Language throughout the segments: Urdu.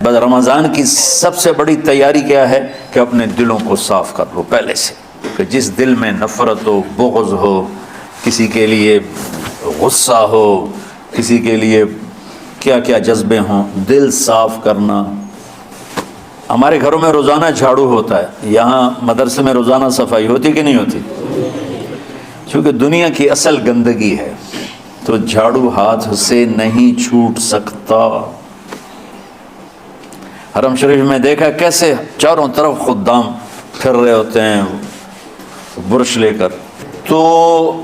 بس رمضان کی سب سے بڑی تیاری کیا ہے کہ اپنے دلوں کو صاف کر لو پہلے سے، کہ جس دل میں نفرت ہو، بغض ہو، کسی کے لیے غصہ ہو، کسی کے لیے کیا کیا جذبے ہوں، دل صاف کرنا۔ ہمارے گھروں میں روزانہ جھاڑو ہوتا ہے، یہاں مدرسے میں روزانہ صفائی ہوتی کہ نہیں ہوتی؟ چونکہ دنیا کی اصل گندگی ہے تو جھاڑو ہاتھ سے نہیں چھوٹ سکتا۔ حرم شریف میں دیکھا کیسے چاروں طرف خدام پھر رہے ہوتے ہیں برش لے کر، تو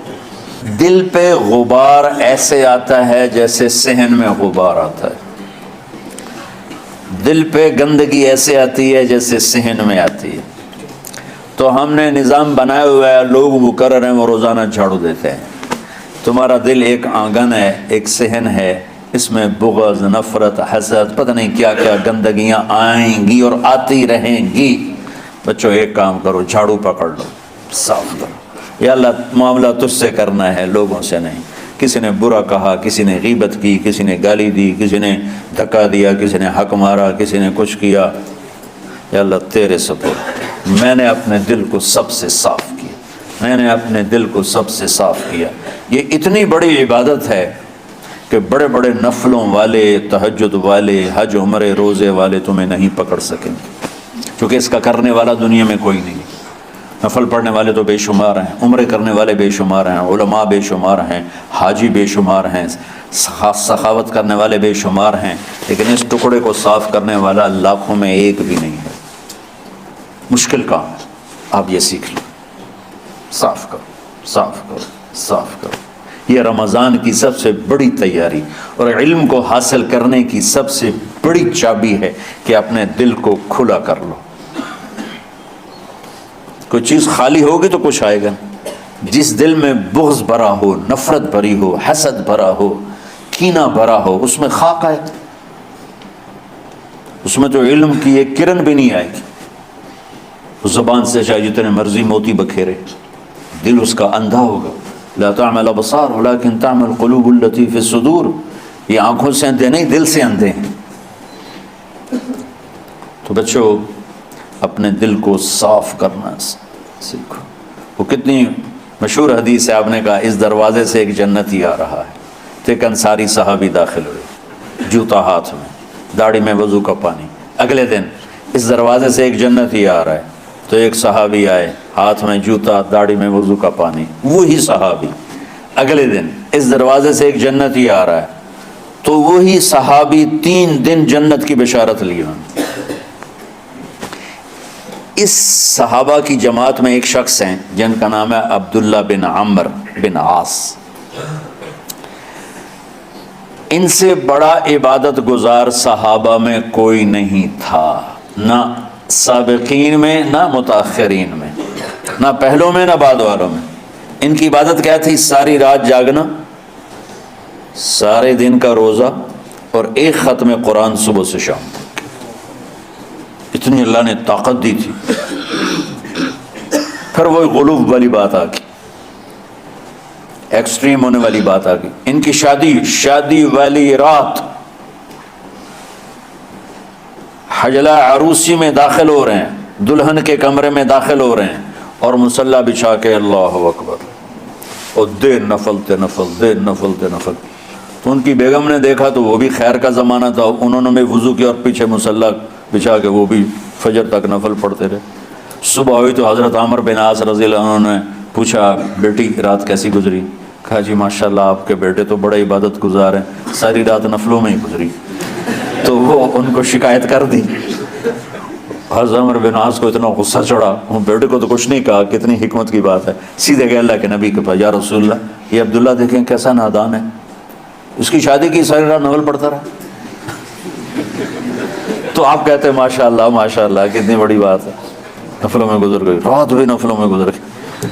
دل پہ غبار ایسے آتا ہے جیسے صحن میں غبار آتا ہے، دل پہ گندگی ایسے آتی ہے جیسے صحن میں آتی ہے۔ تو ہم نے نظام بنایا ہوا ہے، لوگ وہ کر رہے ہیں، وہ روزانہ جھاڑو دیتے ہیں۔ تمہارا دل ایک آنگن ہے، ایک صحن ہے، اس میں بغض، نفرت، حسد، پتہ نہیں کیا کیا گندگیاں آئیں گی اور آتی رہیں گی۔ بچوں ایک کام کرو، جھاڑو پکڑ لو، صاف کرو۔ یا اللہ معاملہ تجھ سے کرنا ہے، لوگوں سے نہیں۔ کسی نے برا کہا، کسی نے غیبت کی، کسی نے گالی دی، کسی نے دھکا دیا، کسی نے حق مارا، کسی نے کچھ کیا، یا اللہ تیرے سپرد میں نے اپنے دل کو سب سے صاف کیا، میں نے اپنے دل کو سب سے صاف کیا۔ یہ اتنی بڑی عبادت ہے کہ بڑے بڑے نفلوں والے، تہجد والے، حج عمرے روزے والے تمہیں نہیں پکڑ سکیں گے، کیونکہ اس کا کرنے والا دنیا میں کوئی نہیں۔ نفل پڑھنے والے تو بے شمار ہیں، عمرے کرنے والے بے شمار ہیں، علماء بے شمار ہیں، حاجی بے شمار ہیں، سخاوت کرنے والے بے شمار ہیں، لیکن اس ٹکڑے کو صاف کرنے والا لاکھوں میں ایک بھی نہیں ہے۔ مشکل کام ہے، آپ یہ سیکھ لیں، صاف کرو، صاف کرو، صاف کرو۔ یہ رمضان کی سب سے بڑی تیاری اور علم کو حاصل کرنے کی سب سے بڑی چابی ہے کہ اپنے دل کو کھلا کر لو۔ کوئی چیز خالی ہوگی تو کچھ آئے گا۔ جس دل میں بغض بھرا ہو، نفرت بھری ہو، حسد بھرا ہو، کینہ بھرا ہو، اس میں خاک آئے، اس میں تو علم کی ایک کرن بھی نہیں آئے گی۔ اس زبان سے چاہے جتنے مرضی موتی بکھیرے، دل اس کا اندھا ہوگا۔ لا تعمل ابصار ولكن تعمل القلوب التي في الصدور۔ یہ آنکھوں سے اندھے نہیں، دل سے اندھے ہیں۔ تو بچوں اپنے دل کو صاف کرنا سیکھو۔ وہ کتنی مشہور حدیث ہے، آپ نے کہا اس دروازے سے ایک جنتی آ رہا ہے، تو ایک انصاری صحابی داخل ہوئے، جوتا ہاتھ میں، داڑھی میں وضو کا پانی۔ اگلے دن اس دروازے سے ایک جنتی آ رہا ہے، تو ایک صحابی آئے، ہاتھ میں جوتا، داڑھی میں وضو کا پانی، وہی صحابی۔ اگلے دن اس دروازے سے ایک جنتی آ رہا ہے، تو وہی صحابی 3 دن جنت کی بشارت لی انہوں نے۔ اس صحابہ کی جماعت میں ایک شخص ہیں جن کا نام ہے عبداللہ بن عمرو بن عاص۔ ان سے بڑا عبادت گزار صحابہ میں کوئی نہیں تھا، نہ سابقین میں نہ متاخرین میں، نہ پہلوں میں نہ بعد والوں میں۔ ان کی عبادت کیا تھی؟ ساری رات جاگنا، سارے دن کا روزہ، اور ایک ختم قرآن صبح سے شام تک۔ اتنی اللہ نے طاقت دی تھی۔ پھر وہی غلوب والی بات آ گئی، ایکسٹریم ہونے والی بات آ گئی۔ ان کی شادی والی رات حجلہ عروسی میں داخل ہو رہے ہیں، دلہن کے کمرے میں داخل ہو رہے ہیں، اور مصلی بچھا کے اللہ اکبر، اور دیر نفل تے نفل، دیر نفل تے نفل۔ تو ان کی بیگم نے دیکھا، تو وہ بھی خیر کا زمانہ تھا، انہوں نے بھی وضو کیا اور پیچھے مصلی بچھا کے وہ بھی فجر تک نفل پڑھتے رہے۔ صبح ہوئی تو حضرت عمرو بن عاص رضی اللہ عنہ نے پوچھا، بیٹی رات کیسی گزری؟ کہا جی ماشاءاللہ آپ کے بیٹے تو بڑے عبادت گزار ہیں، ساری رات نفلوں میں ہی گزری۔ تو وہ ان کو شکایت کر دی۔ حضرت عمرو بن عاص کو اتنا غصہ چڑھا، وہ بیٹے کو تو کچھ نہیں کہا، کتنی حکمت کی بات ہے، سیدھے گئے اللہ کے نبی کے پاس، یا رسول اللہ یہ عبداللہ دیکھیں کیسا نادان ہے، اس کی شادی کی ساری رات نفل پڑھتا رہا۔ تو آپ کہتے ہیں ماشاءاللہ ماشاءاللہ کتنی بڑی بات ہے، نفلوں میں گزر گئی، رات بھی نفلوں میں گزر گئی۔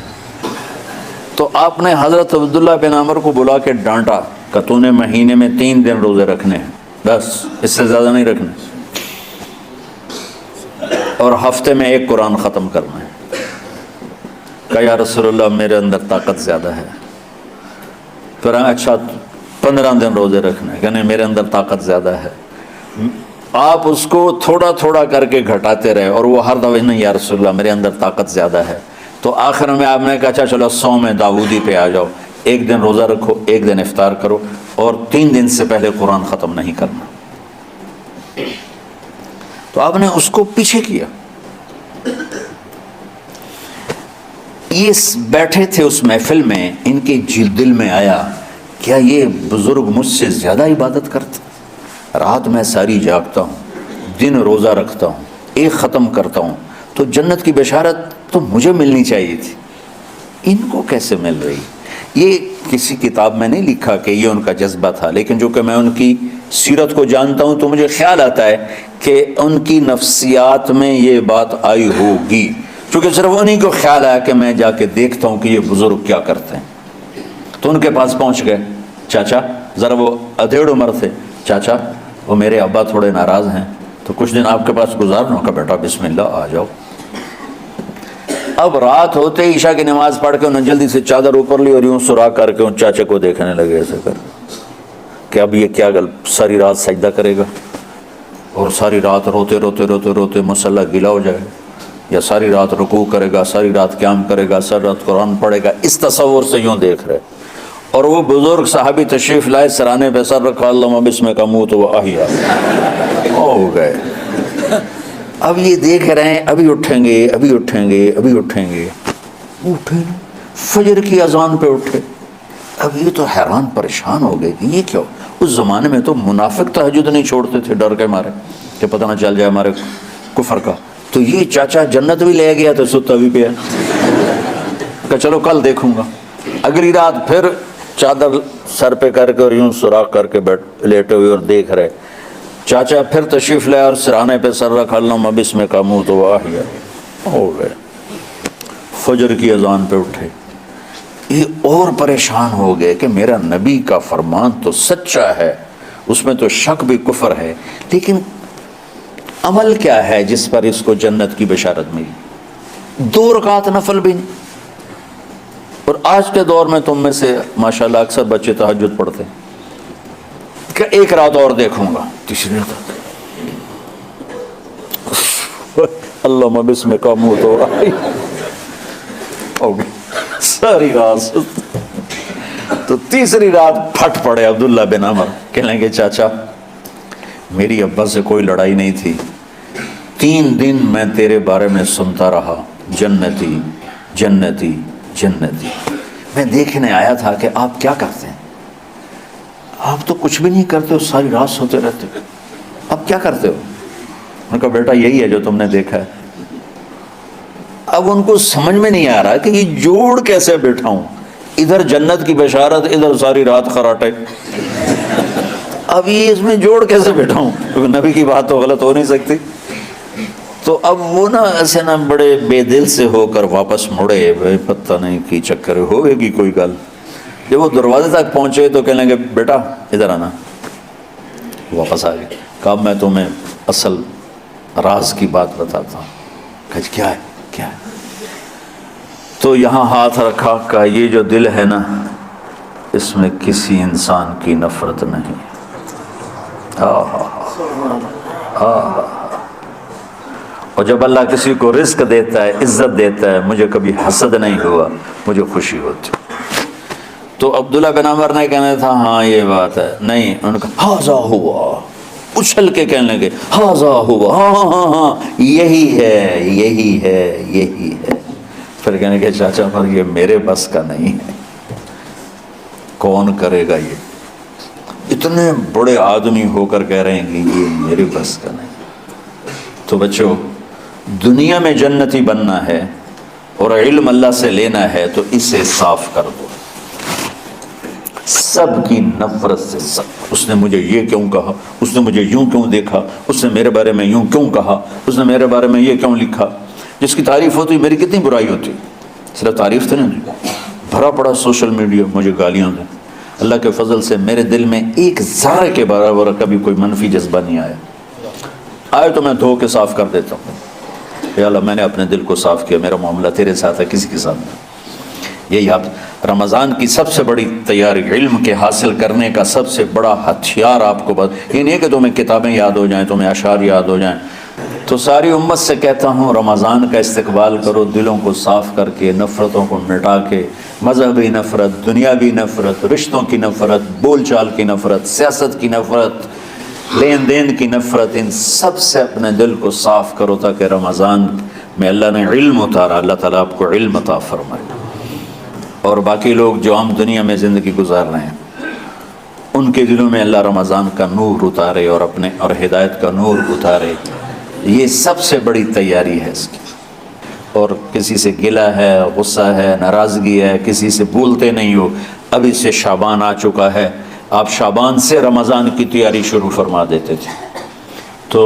تو آپ نے حضرت عبداللہ بن عمرو کو بلا کے ڈانٹا کہ تو نے مہینے میں 3 دن روزے رکھنے ہیں، بس اس سے زیادہ نہیں رکھنے، اور ہفتے میں 1 قرآن ختم کرنا ہے۔ کہا یا رسول اللہ میرے اندر طاقت زیادہ ہے۔ پھر اچھا 15 دن روزے رکھنا ہے، کہ نہیں میرے اندر طاقت زیادہ ہے۔ آپ اس کو تھوڑا تھوڑا کر کے گھٹاتے رہے، اور وہ ہر دفعہ نہیں یا رسول اللہ میرے اندر طاقت زیادہ ہے، تو آخر میں آپ نے کہا اچھا چلو 100 میں داؤدی پہ آ جاؤ، ایک دن روزہ رکھو، ایک دن افطار کرو، اور 3 دن سے پہلے قرآن ختم نہیں کرنا۔ تو آپ نے اس کو پیچھے کیا۔ یہ بیٹھے تھے اس محفل میں، ان کے دل میں آیا کیا یہ بزرگ مجھ سے زیادہ عبادت کرتے؟ رات میں ساری جاگتا ہوں، دن روزہ رکھتا ہوں، ایک ختم کرتا ہوں، تو جنت کی بشارت تو مجھے ملنی چاہیے تھی، ان کو کیسے مل رہی؟ یہ کسی کتاب میں نہیں لکھا کہ یہ ان کا جذبہ تھا، لیکن جو کہ میں ان کی سیرت کو جانتا ہوں تو مجھے خیال آتا ہے کہ ان کی نفسیات میں یہ بات آئی ہوگی، چونکہ صرف انہیں کو خیال آیا کہ میں جا کے دیکھتا ہوں کہ یہ بزرگ کیا کرتے ہیں۔ تو ان کے پاس پہنچ گئے، چاچا ذرا، وہ ادھیڑ عمر تھے، چاچا وہ میرے ابا تھوڑے ناراض ہیں، تو کچھ دن آپ کے پاس گزارنا کا، بیٹا بسم اللہ آ جاؤ۔ اب رات ہوتے عشاء کی نماز پڑھ کے انہوں نے جلدی سے چادر اوپر لی اور یوں سراخ کر کے ان چاچے کو دیکھنے لگے ایسے کر کہ اب یہ کیا ساری رات سجدہ کرے گا، اور ساری رات روتے روتے روتے روتے مسلح گلا ہو جائے گا، یا ساری رات رکوع کرے گا، ساری رات قیام کرے گا، ساری رات قرآن پڑھے گا، اس تصور سے یوں دیکھ رہے۔ اور وہ بزرگ صحابی تشریف لائے، سرانے پہ سر رکھا، اللہم بسمک اموت و احیا، ہو گئے۔ اب یہ دیکھ رہے ہیں ابھی اٹھیں گے، ابھی اٹھیں گے، ابھی اٹھیں گے، اٹھے نا، فجر کی اذان پہ اٹھے۔ اب یہ تو حیران پریشان ہو گئے کہ یہ کیا؟ اس زمانے میں تو منافق تہجد نہیں چھوڑتے تھے ڈر کے مارے کہ پتہ نہ چل جائے ہمارے کفر کا، تو یہ چاچا جنت بھی لے گیا تو ستا بھی پیا کہ چلو کل دیکھوں گا۔ اگلی رات پھر چادر سر پہ کر کے اور یوں سراخ کر کے لیٹے ہوئے اور دیکھ رہے، چاچا پھر تشریف لے اور سرانے پہ سر رکھا، اللہم بسمک اموت و احیا، ہو گئے۔ فجر کی اذان پہ اٹھے، یہ اور پریشان ہو گئے کہ میرا نبی کا فرمان تو سچا ہے، اس میں تو شک بھی کفر ہے، لیکن عمل کیا ہے جس پر اس کو جنت کی بشارت ملی؟ 2 رکعت نفل بھی نہیں۔ اور آج کے دور میں تم میں سے ماشاءاللہ اکثر بچے تہجد پڑھتے ہیں کہ ایک رات اور دیکھوں گا، تیسری رات اللہم بسمک اموت و احیا، ہو گئی ساری رات۔ تو تیسری رات پھٹ پڑے عبداللہ بن عمر، کہنے لگے چاچا میری ابا سے کوئی لڑائی نہیں تھی، 3 دن میں تیرے بارے میں سنتا رہا، جنتی جنتی جنتی، میں دیکھنے آیا تھا کہ آپ کیا کرتے ہیں، آپ تو کچھ بھی نہیں کرتے ہو، ساری رات سوتے رہتے ہو، اب کیا کرتے ہو؟ میں نے کہا بیٹا یہی ہے جو تم نے دیکھا ہے۔ اب ان کو سمجھ میں نہیں آ رہا کہ یہ جوڑ کیسے بٹھاؤں، ادھر جنت کی بشارت، ادھر ساری رات خراٹے، اب یہ اس میں جوڑ کیسے بٹھاؤں، کیونکہ نبی کی بات تو غلط ہو نہیں سکتی۔ تو اب وہ نا ایسے نا بڑے بے دل سے ہو کر واپس مڑے، بھائی پتہ نہیں کی چکر ہوئے گی کوئی گل۔ جب وہ دروازے تک پہنچے تو کہنے لگے بیٹا ادھر آنا، واپس آ گئے۔ کہا میں تمہیں اصل راز کی بات بتاتا ہوں۔ کہا کیا ہے کیا ہے؟ تو یہاں ہاتھ رکھا، کہا یہ جو دل ہے نا اس میں کسی انسان کی نفرت نہیں۔ اور جب اللہ کسی کو رزق دیتا ہے، عزت دیتا ہے، مجھے کبھی حسد نہیں ہوا، مجھے خوشی ہوتی۔ تو عبداللہ بن عمر نے کہنا تھا ہاں یہ بات ہے، نہیں، انہوں نے کہا ہاذا ہوا، اچھل کے کہنے لگے ہاذا ہوا، ہاں ہاں ہاں ہاں یہی ہے یہی ہے یہی ہے۔ پھر کہنے کہ چاچا پر یہ میرے بس کا نہیں ہے، کون کرے گا یہ؟ اتنے بڑے آدمی ہو کر کہہ رہے ہیں کہ یہ میرے بس کا نہیں۔ تو بچوں، دنیا میں جنتی بننا ہے اور علم اللہ سے لینا ہے تو اسے صاف کر دو، سب کی نفرت سے۔ سب، اس نے مجھے یہ کیوں کہا، اس نے مجھے یوں کیوں دیکھا، اس نے میرے بارے میں یوں کیوں کہا، اس نے میرے بارے میں یہ کیوں لکھا۔ جس کی تعریف ہوتی میری کتنی برائی ہوتی، صرف تعریف تو نہیں، بھرا پڑا سوشل میڈیا مجھے گالیاں دیں۔ اللہ کے فضل سے میرے دل میں ایک ذرے کے برابر کبھی کوئی منفی جذبہ نہیں آیا، آئے تو میں دھو کے صاف کر دیتا ہوں، یا اللہ میں نے اپنے دل کو صاف کیا، میرا معاملہ تیرے ساتھ ہے، کسی کے ساتھ نہیں۔ یہی آپ رمضان کی سب سے بڑی تیاری، علم کے حاصل کرنے کا سب سے بڑا ہتھیار آپ کو یہ نہیں کہ تمہیں کتابیں یاد ہو جائیں، تمہیں اشعار یاد ہو جائیں. تو ساری امت سے کہتا ہوں رمضان کا استقبال کرو، دلوں کو صاف کر کے، نفرتوں کو مٹا کے، مذہبی نفرت، دنیاوی نفرت، رشتوں کی نفرت، بول چال کی نفرت، سیاست کی نفرت، لین دین کی نفرت، ان سب سے اپنے دل کو صاف کرو تاکہ رمضان میں اللہ نے علم اتارا، اللہ تعالیٰ آپ کو علم عطا فرمائے. اور باقی لوگ جو عام دنیا میں زندگی گزار رہے ہیں ان کے دلوں میں اللہ رمضان کا نور اتارے اور ہدایت کا نور اتارے. یہ سب سے بڑی تیاری ہے اس کی. اور کسی سے گلہ ہے، غصہ ہے، ناراضگی ہے، کسی سے بولتے نہیں ہو، ابھی سے شعبان آ چکا ہے، آپ شعبان سے رمضان کی تیاری شروع فرما دیتے تھے. تو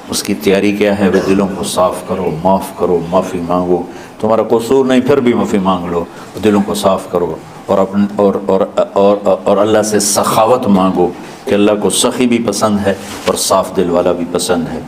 اس کی تیاری کیا ہے؟ وہ دلوں کو صاف کرو، معاف کرو، معافی مانگو. تمہارا قصور نہیں پھر بھی معافی مانگ لو، دلوں کو صاف کرو اور اللہ سے سخاوت مانگو کہ اللہ کو سخی بھی پسند ہے اور صاف دل والا بھی پسند ہے.